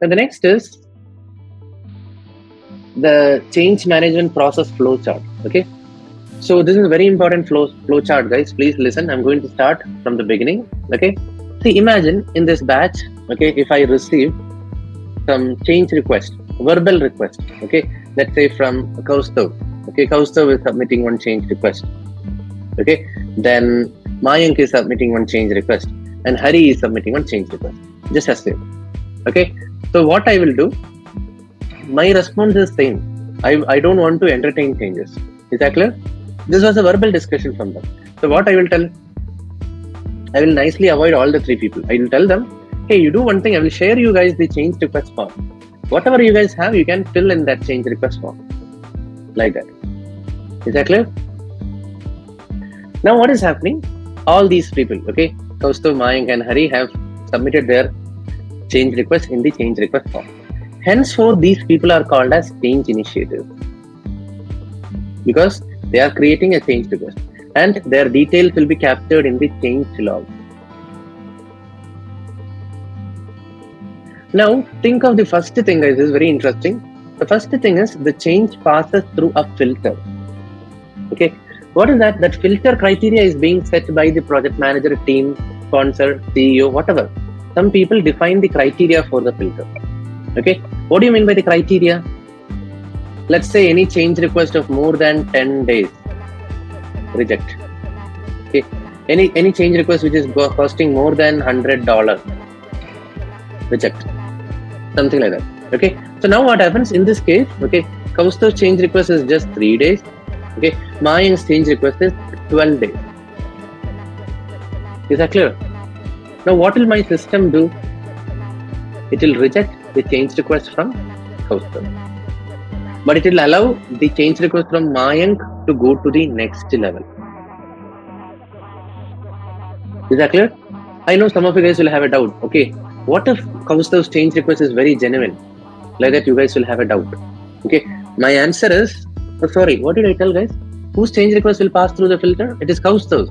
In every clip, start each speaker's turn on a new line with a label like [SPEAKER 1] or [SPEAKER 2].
[SPEAKER 1] Now the next is the change management process flow chart. Okay, so this is a very important flow chart, guys. Please listen. I'm going to start from the beginning. Okay, see, imagine in this batch, okay, if I receive some change request, verbal request, okay, let's say from Kaustav. Okay, Kaustav is submitting one change request. Okay, then Mayank is submitting one change request, and Hari is submitting one change request. Just assume. Okay, so what I will do, my response is same. I don't want to entertain changes. Is that clear? This was a verbal discussion from them. So what I will tell, I will nicely avoid all the three people. I will tell them, hey, you do one thing. I will share you guys the change request form. Whatever you guys have, you can fill in that change request form. Like that. Is that clear? Now what is happening? All these people, okay, Kaustav, Mayank and Hari have submitted their change request in the change request form. Henceforth, these people are called as change initiators because they are creating a change request and their details will be captured in the change log. Now, think of the first thing, guys. This is very interesting. The first thing is the change passes through a filter. Okay, what is that? That filter criteria is being set by the project manager, team, sponsor, CEO, whatever. Some people define the criteria for the filter. Okay, what do you mean by the criteria? Let's say any change request of more than 10 days, reject. Okay, any change request which is costing more than $100, reject. Something like that. Okay, so now what happens in this case? Okay, Kaustav's change request is just 3 days. Okay, Mayank's change request is 12 days. Is that clear? Now what will my system do? It will reject the change request from Kaustav, but it will allow the change request from Mayank to go to the next level. Is that clear? I know some of you guys will have a doubt. Okay, what if Kaustav's change request is very genuine? Like that, you guys will have a doubt. Okay, my answer is, oh, sorry, what did I tell, guys? Whose change request will pass through the filter? It is Kaustav's.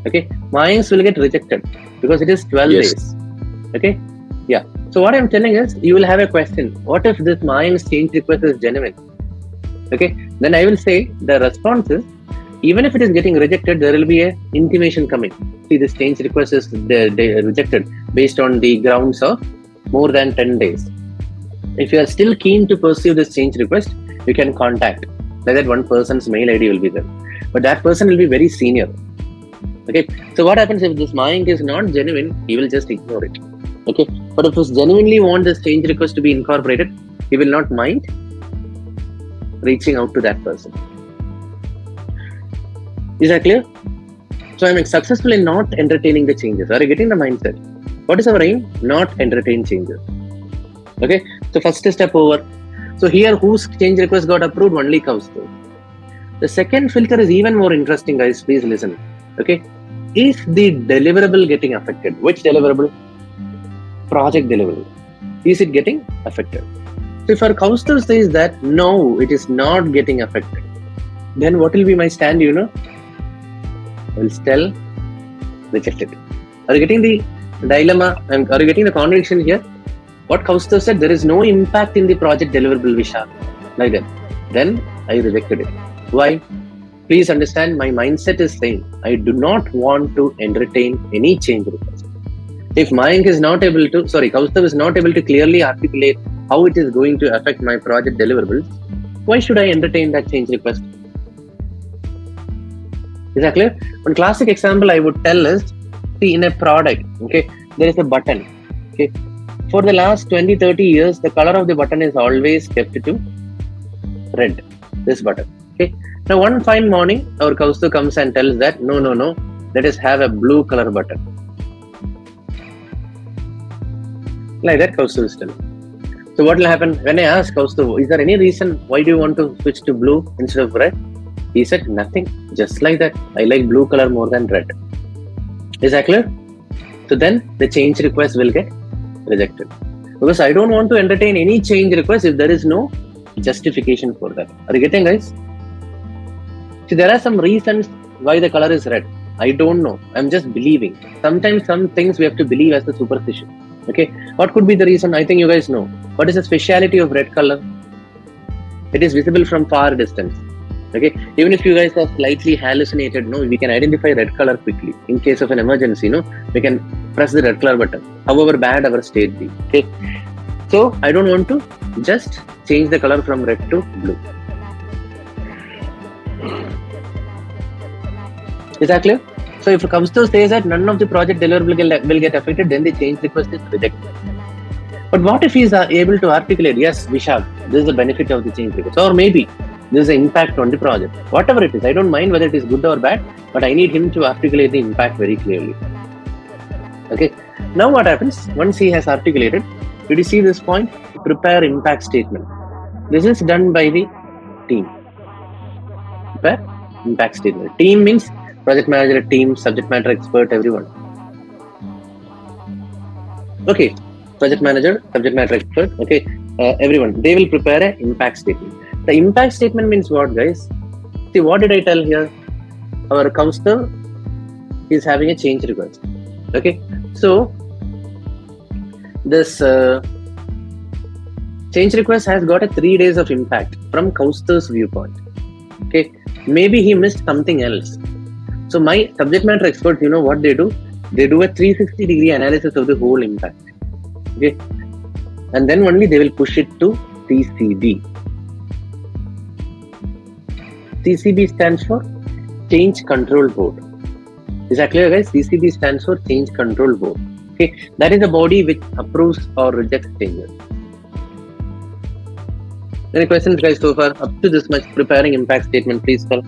[SPEAKER 1] Okay, Mayank's will get rejected because it is 12 days. Okay, yeah. So what I'm telling is, you will have a question. What if this Mayank's change request is genuine? Okay, then I will say the response is, even if it is getting rejected, there will be a intimation coming. See, this change request is rejected based on the grounds of more than 10 days. If you are still keen to pursue this change request, you can contact. Like that, one person's mail ID will be there, but that person will be very senior. Okay, so what happens if this Mayank is not genuine? He will just ignore it. Okay, but if he genuinely wants this change request to be incorporated, he will not mind reaching out to that person. Is that clear? So I'm successful in not entertaining the changes. Are you getting the mindset? What is our aim? Not entertain changes. Okay, so first step over. So here, whose change request got approved? Only Kaustav. The second filter is even more interesting, guys. Please listen. Okay, is the deliverable getting affected? Which deliverable? Project deliverable. Is it getting affected? So if our Kaustav says that no, it is not getting affected, then what will be my stand? You know, I will still reject it. Are you getting the dilemma? And are you getting the contradiction here? What Kaustav said, there is no impact in the project deliverable, Vishal. Like that. Then I rejected it. Why? Please understand, my mindset is same. I do not want to entertain any change request. If Mayank is not able to, Kaustav is not able to clearly articulate how it is going to affect my project deliverables, why should I entertain that change request? Is that clear? One classic example I would tell is, see, in a product, okay, there is a button. Okay, for the last 20-30 years, the color of the button is always kept to red. This button. Okay. Now one fine morning, our Kaustav comes and tells that no, let us have a blue color button. Like that, Kaustav is telling. So what will happen? When I ask Kaustav, is there any reason why do you want to switch to blue instead of red? He said nothing, just like that. I like blue color more than red. Is that clear? So then the change request will get rejected. Because I don't want to entertain any change request if there is no justification for that. Are you getting, guys? See, there are some reasons why the color is red. I don't know. I'm just believing. Sometimes some things we have to believe as a superstition. Okay. What could be the reason? I think you guys know. What is the speciality of red color? It is visible from far distance. Okay, even if you guys are slightly hallucinated, no, we can identify red color quickly. In case of an emergency, no, we can press the red color button, however bad our state be. Okay, so I don't want to just change the color from red to blue. Is that clear? So if Counselor says that none of the project deliverable will get affected, then the change request is rejected. But what if he is able to articulate, yes, Vishal, this is the benefit of the change request, or maybe this is an impact on the project. Whatever it is, I don't mind whether it is good or bad, but I need him to articulate the impact very clearly. Okay. Now what happens once he has articulated? Did you see this point? Prepare impact statement. This is done by the team. Prepare impact statement. Team means project manager, team, subject matter expert, everyone. Okay. Project manager, subject matter expert. Okay. Everyone. They will prepare an impact statement. The impact statement means what, guys? See, what did I tell here? Our counselor is having a change request. Okay, so this change request has got a 3 days of impact from counselor's viewpoint. Okay, maybe he missed something else. So my subject matter experts, you know what they do? They do a 360-degree analysis of the whole impact. Okay, and then only they will push it to CCB. CCB stands for Change Control Board. Is that clear, guys? CCB stands for Change Control Board. Okay, that is the body which approves or rejects changes. Any questions, guys, so far? Up to this much, preparing impact statement, please tell.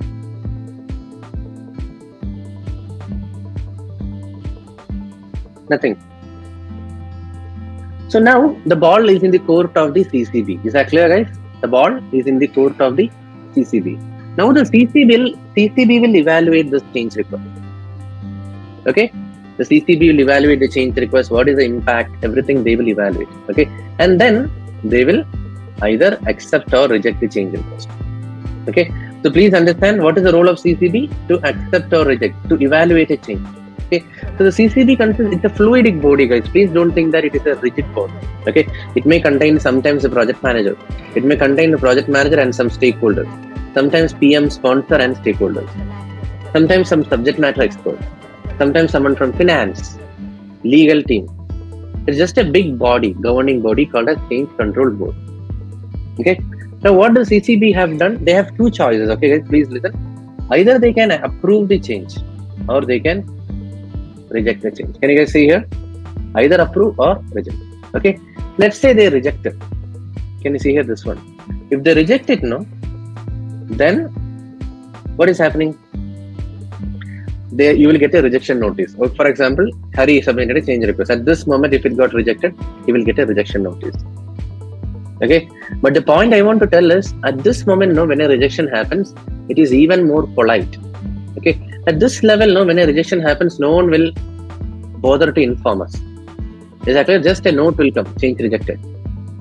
[SPEAKER 1] Nothing. So now the ball is in the court of the CCB. Is that clear, guys? The ball is in the court of the CCB. Now the CCB will evaluate this change request. Okay, the CCB will evaluate the change request. What is the impact? Everything they will evaluate. Okay, and then they will either accept or reject the change request. Okay, so please understand what is the role of CCB: to accept or reject, to evaluate a change. Okay, so the CCB consists, it's a fluidic body, guys. Please don't think that it is a rigid body. Okay, it may contain sometimes a project manager, it may contain a project manager and some stakeholders. Sometimes PM, sponsor and stakeholders. Sometimes some subject matter expert. Sometimes someone from finance, legal team. It's just a big body, governing body called as Change Control Board. Okay. Now what does CCB have done? They have two choices. Okay, guys, please listen. Either they can approve the change or they can reject the change. Can you guys see here? Either approve or reject. Okay. Let's say they reject it. Can you see here this one? If they reject it, no, then what is happening? You will get a rejection notice. Or for example, Hari submitted a change request. At this moment, if it got rejected, he will get a rejection notice. Okay, but the point I want to tell is, at this moment, no, when a rejection happens, it is even more polite. Okay, at this level, no, when a rejection happens, no one will bother to inform us. Exactly, just a note will come, change rejected.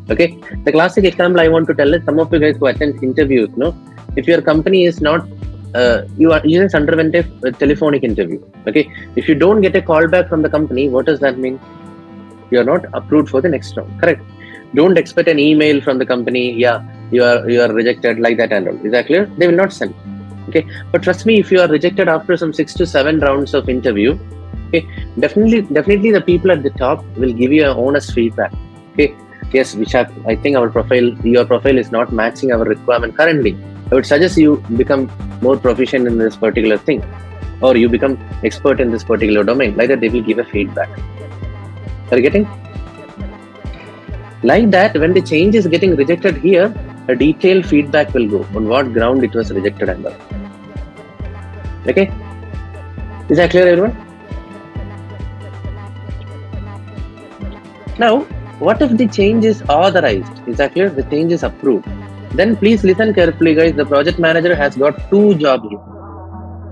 [SPEAKER 1] Okay, the classic example I want to tell is, some of you guys who attend interviews, no, if your company is not, you just underwent a telephonic interview. Okay, if you don't get a call back from the company, what does that mean? You are not approved for the next round. Correct. Don't expect an email from the company. Yeah, you are rejected, like that and all. Is that clear? They will not send. Okay, but trust me, if you are rejected after some 6 to 7 rounds of interview, okay, definitely the people at the top will give you an honest feedback. Okay, yes, Vishak, I think your profile is not matching our requirement currently. I would suggest you become more proficient in this particular thing, or you become expert in this particular domain. Like that, they will give a feedback. Are you getting? Like that, when the change is getting rejected here, a detailed feedback will go on what ground it was rejected under. Okay? Is that clear, everyone? Now, what if the change is authorized? Is that clear? The change is approved. Then please listen carefully, guys. The project manager has got 2 jobs here.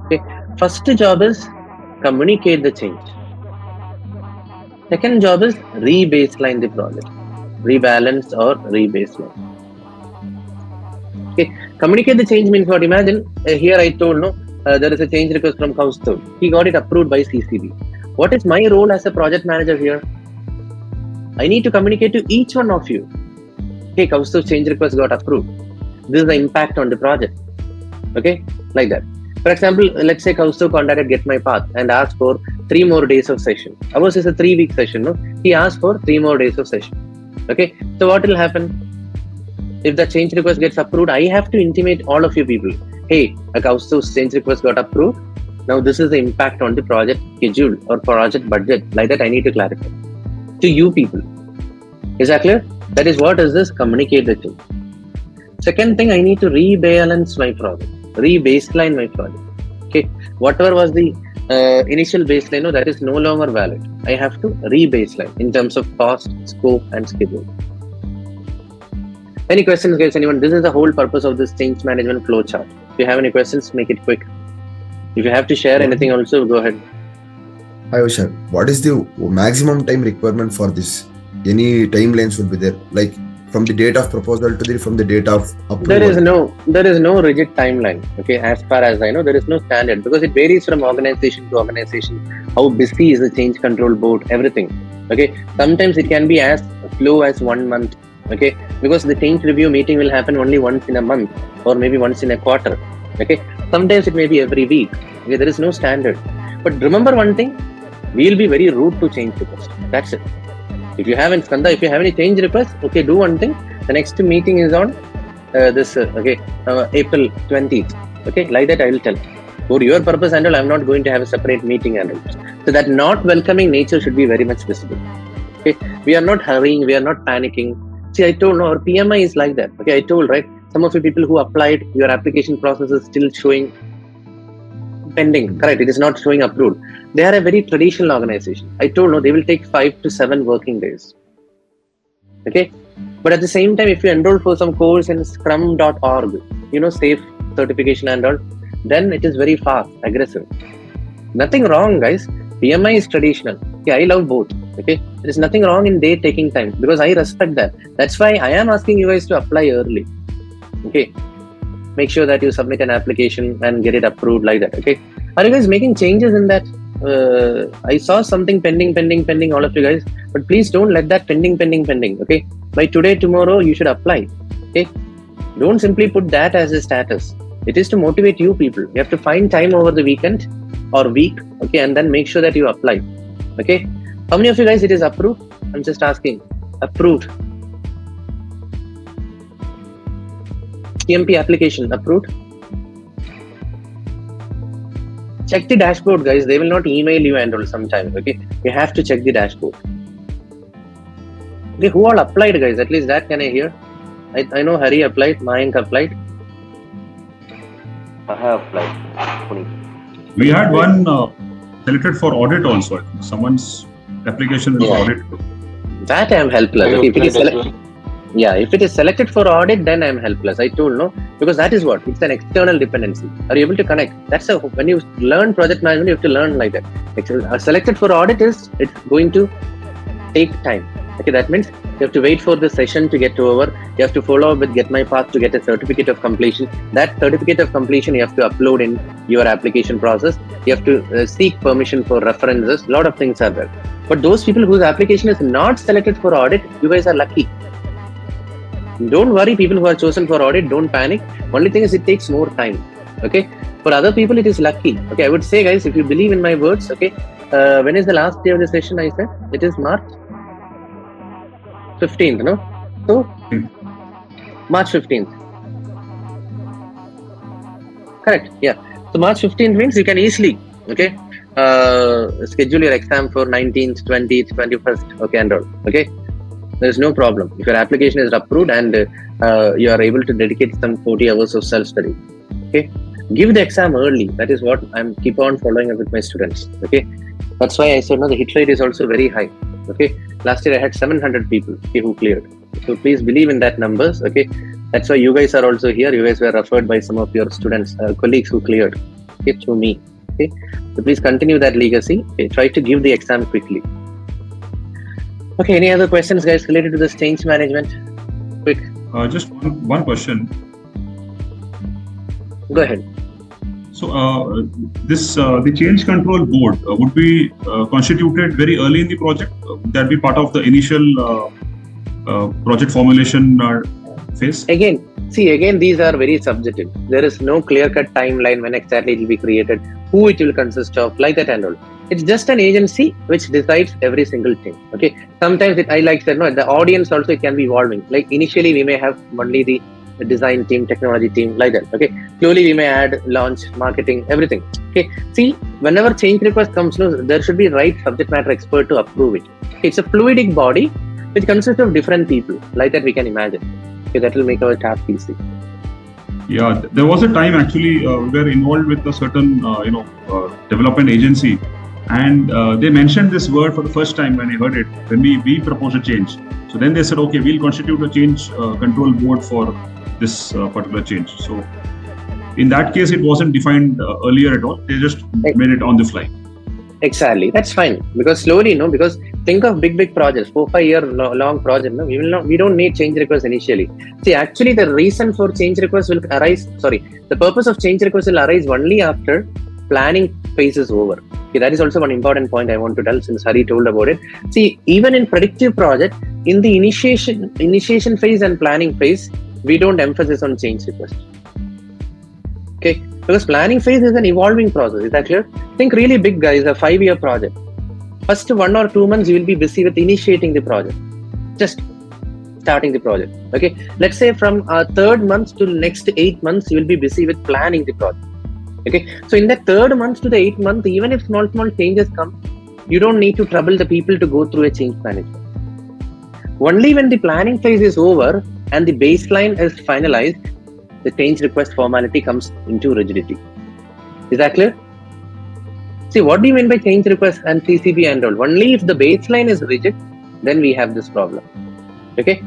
[SPEAKER 1] Okay. First job is communicate the change. Second job is re-baseline the project. Rebalance or re-baseline. Okay. Communicate the change means what? Imagine here I told, no, there is a change request from Kaustav. He got it approved by CCB. What is my role as a project manager here? I need to communicate to each one of you. hey, Kaustub's change request got approved. This is the impact on the project. Okay, like that. For example, let's say Kaustub contacted GetMyPath and asked for 3 more days of session. Ours is a 3-week session, no? He asked for 3 more days of session. Okay, so what will happen? If the change request gets approved, I have to intimate all of you people. Hey, Kaustub's change request got approved. Now this is the impact on the project schedule or project budget. Like that, I need to clarify to you people. Is that clear? That is what is this? Communicate the thing. Second thing, I need to rebalance my project, re-baseline my project. Okay, whatever was the initial baseline, no, that is no longer valid. I have to re-baseline in terms of cost, scope, and schedule. Any questions, guys? Anyone? This is the whole purpose of this change management flow chart. If you have any questions, make it quick. If you have to share anything also, go ahead.
[SPEAKER 2] Hi, Vishal. What is the maximum time requirement for this? Any timelines will be there, like from the date of proposal to from the date of approval?
[SPEAKER 1] There is no rigid timeline. Okay, as far as I know, there is no standard because it varies from organization to organization. How busy is the change control board? Everything. Okay, sometimes it can be as slow as 1 month. Okay, because the change review meeting will happen only once in a month or maybe once in a quarter. Okay, sometimes it may be every week. Okay, there is no standard. But remember one thing, we will be very rude to change request. That's it. If you have any change request, okay, do one thing. The next meeting is on April 20th. Okay, like that I will tell. For your purpose and all, I'm not going to have a separate meeting and all. So that not welcoming nature should be very much visible. Okay, we are not hurrying, we are not panicking. See, I told, our PMI is like that. Okay, I told, right? Some of you people who applied, your application process is still showing pending. Correct, it is not showing approved. They are a very traditional organization. I told, no, they will take 5 to 7 working days. Okay, but at the same time, if you enroll for some course in scrum.org, safe certification and all, then it is very fast, aggressive. Nothing wrong, guys. PMI is traditional. Okay, I love both. Okay, there is nothing wrong in they taking time because I respect that. That's why I am asking you guys to apply early. Okay, make sure that you submit an application and get it approved like that. Okay, are you guys making changes in that? I saw something pending, all of you guys, but please don't let that pending. Okay, by today, tomorrow, you should apply. Okay, don't simply put that as a status. It is to motivate you people. You have to find time over the weekend or week. Okay, and then make sure that you apply. Okay, how many of you guys it is approved? I'm just asking. Approved. CMP application approved. Check the dashboard, guys. They will not email you and all sometimes. Okay, you have to check the dashboard. Okay, who all applied, guys? At least that can I hear? I know Hari applied, Mayank applied. I have applied.
[SPEAKER 3] We had one selected for audit also. I think someone's application was audit.
[SPEAKER 1] That I am helpless. Okay, if it is selected for audit, then I am helpless. I told no, because that is what? It's an external dependency. Are you able to connect? That's when you learn project management, you have to learn like that. Selected for audit it's going to take time. Okay, that means you have to wait for the session to get over. You have to follow up with GetMyPath to get a certificate of completion. That certificate of completion you have to upload in your application process. You have to seek permission for references. A lot of things are there. But those people whose application is not selected for audit, you guys are lucky. Don't worry, people who are chosen for audit, don't panic. Only thing is it takes more time. Okay, for other people it is lucky. Okay, I would say, guys, if you believe in my words, okay, when is the last day of the session? I said it is March 15th, no? So March 15th. Correct, yeah. So March 15th means you can easily, okay, schedule your exam for 19th, 20th, 21st, okay, and all. Okay, there is no problem. If your application is approved and you are able to dedicate some 40 hours of self-study, okay, give the exam early. That is what I'm keep on following up with my students. Okay, that's why I said no, the hit rate is also very high. Okay, last year I had 700 people who cleared. So please believe in that numbers. Okay, that's why you guys are also here. You guys were referred by some of your students, colleagues who cleared. Okay, through me. Okay, so please continue that legacy. Okay, try to give the exam quickly. Okay, any other questions, guys, related to this change management? Quick.
[SPEAKER 3] Just one question.
[SPEAKER 1] Go ahead.
[SPEAKER 3] So the change control board would be constituted very early in the project. Would that be part of the initial project formulation phase?
[SPEAKER 1] Again, these are very subjective. There is no clear-cut timeline when exactly it will be created, who it will consist of, like that and all. It's just an agency which decides every single thing. Okay. Sometimes I like said, no, the audience also it can be evolving. Like initially we may have only the design team, technology team, like that. Okay. Slowly we may add launch, marketing, everything. Okay. See, whenever change request comes, no, there should be right subject matter expert to approve it. It's a fluidic body which consists of different people, like that we can imagine. Okay, that will make our task easy.
[SPEAKER 3] Yeah, there was a time actually we were involved with a certain development agency, and they mentioned this word for the first time when I heard it, when we proposed a change. So then they said, okay, we'll constitute a change control board for this particular change. So in that case, it wasn't defined earlier at all. They just made it on the fly.
[SPEAKER 1] Exactly, that's fine, because slowly, because think of big projects, 4-5 year long project. We don't need change requests initially. See, actually the reason for change requests will arise, the purpose of change requests will arise only after planning phase is over. Okay, that is also one important point I want to tell, since Hari told about it. See, even in predictive project, in the initiation phase and planning phase, we don't emphasize on change requests. Okay, because planning phase is an evolving process. Is that clear? Think really big, guys, a 5-year project. First 1 or 2 months, you will be busy with initiating the project, just starting the project. Okay, let's say from 3rd month to next 8 months, you will be busy with planning the project. Okay, so in the 3rd month to the 8th month, even if small changes come, you don't need to trouble the people to go through a change management. Only when the planning phase is over and the baseline is finalized, the change request formality comes into rigidity. Is that clear? See, what do you mean by change request and CCB and all? Only if the baseline is rigid, then we have this problem. Okay?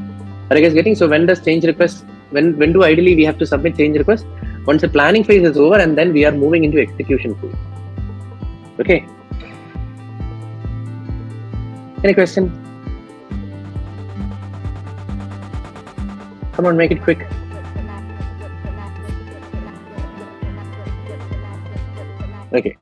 [SPEAKER 1] Are you guys getting? So when does change request, when do ideally we have to submit change request? Once the planning phase is over, and then we are moving into execution phase. Okay? Any question? Come on, make it quick. Okay.